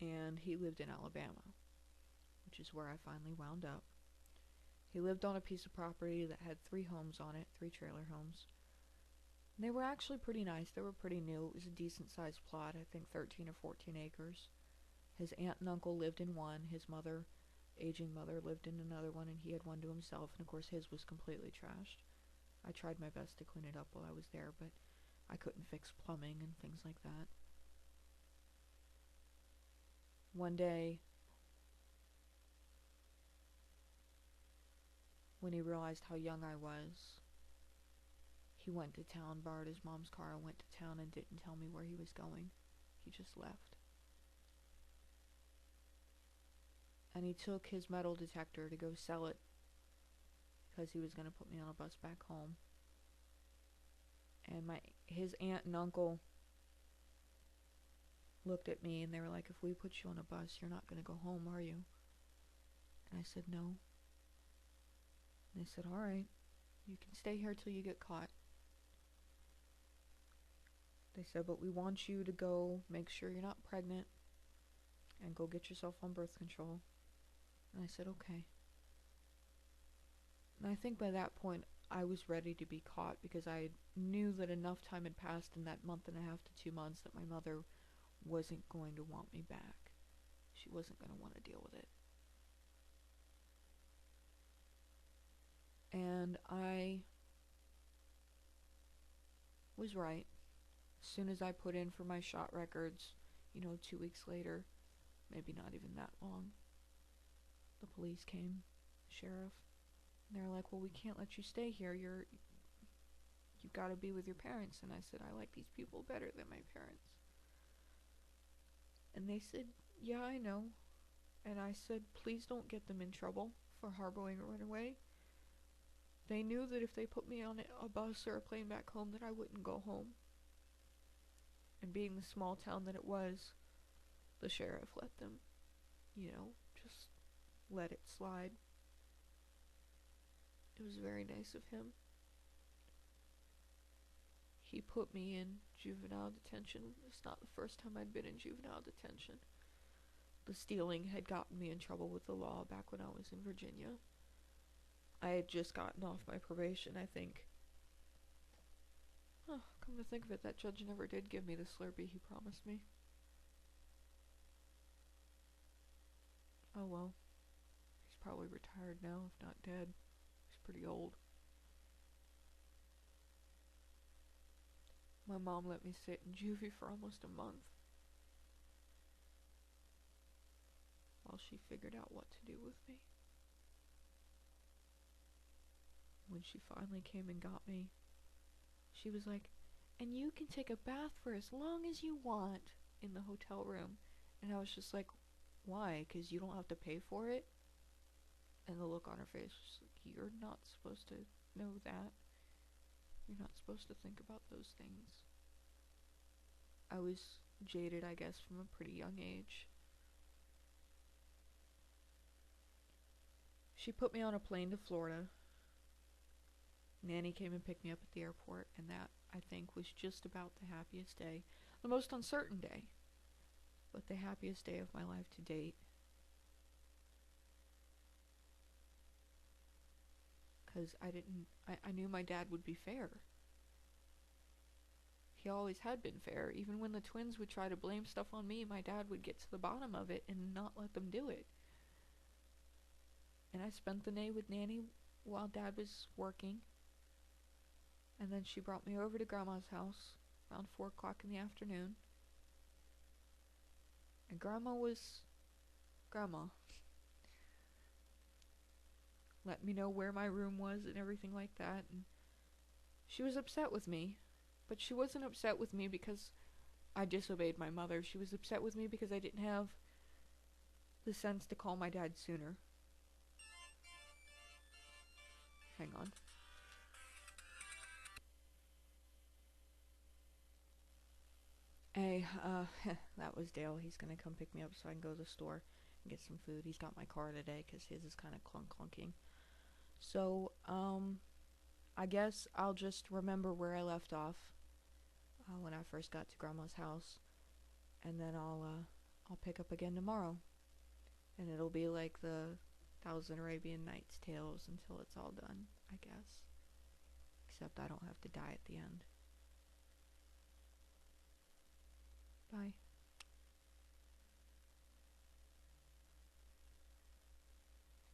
and he lived in Alabama, which is where I finally wound up. He lived on a piece of property that had 3 homes on it, 3 trailer homes. And they were actually pretty nice. They were pretty new. It was a decent sized plot, I think 13 or 14 acres. His aunt and uncle lived in one. His mother, aging mother, lived in another one, and he had one to himself. And of course, his was completely trashed. I tried my best to clean it up while I was there, but I couldn't fix plumbing and things like that. One day, when he realized how young I was, he went to town, borrowed his mom's car, and went to town and didn't tell me where he was going. He just left. And he took his metal detector to go sell it because he was going to put me on a bus back home. And his aunt and uncle looked at me and they were like, if we put you on a bus, you're not going to go home, are you? And I said, no. And they said, all right, you can stay here till you get caught. They said, but we want you to go make sure you're not pregnant and go get yourself on birth control. And I said, okay. And I think by that point, I was ready to be caught because I knew that enough time had passed in that month and a half to 2 months that my mother wasn't going to want me back. She wasn't going to want to deal with it. And I was right. As soon as I put in for my shot records, 2 weeks later, maybe not even that long, the police came, the sheriff, and they were like, well, we can't let you stay here. You've got to be with your parents. And I said, I like these people better than my parents. And they said, yeah, I know. And I said, please don't get them in trouble for harboring a runaway. They knew that if they put me on a bus or a plane back home that I wouldn't go home. And being the small town that it was, the sheriff let them, just let it slide. It was very nice of him. He put me in juvenile detention. It's not the first time I'd been in juvenile detention. The stealing had gotten me in trouble with the law back when I was in Virginia. I had just gotten off my probation, I think. Oh, come to think of it, that judge never did give me the Slurpee he promised me. Oh well. He's probably retired now, if not dead. He's pretty old. My mom let me sit in juvie for almost a month while she figured out what to do with me. When she finally came and got me, she was like, and you can take a bath for as long as you want in the hotel room. And I was just like, why? Because you don't have to pay for it? And the look on her face was like, you're not supposed to know that. You're not supposed to think about those things. I was jaded, I guess, from a pretty young age. She put me on a plane to Florida. Nanny came and picked me up at the airport, and that, I think, was just about the happiest day. The most uncertain day, but the happiest day of my life to date. Because I knew my dad would be fair. He always had been fair. Even when the twins would try to blame stuff on me, my dad would get to the bottom of it and not let them do it. And I spent the day with Nanny while Dad was working. And then she brought me over to Grandma's house around 4 o'clock in the afternoon. And Grandma was Grandma. Let me know where my room was and everything like that. And she was upset with me. But she wasn't upset with me because I disobeyed my mother. She was upset with me because I didn't have the sense to call my dad sooner. Hang on. Hey, that was Dale. He's gonna come pick me up so I can go to the store and get some food. He's got my car today because his is kind of clunking. So, I guess I'll just remember where I left off when I first got to Grandma's house, and then I'll I'll pick up again tomorrow. And it'll be like the Thousand Arabian Nights tales until it's all done, I guess. Except I don't have to die at the end. Bye.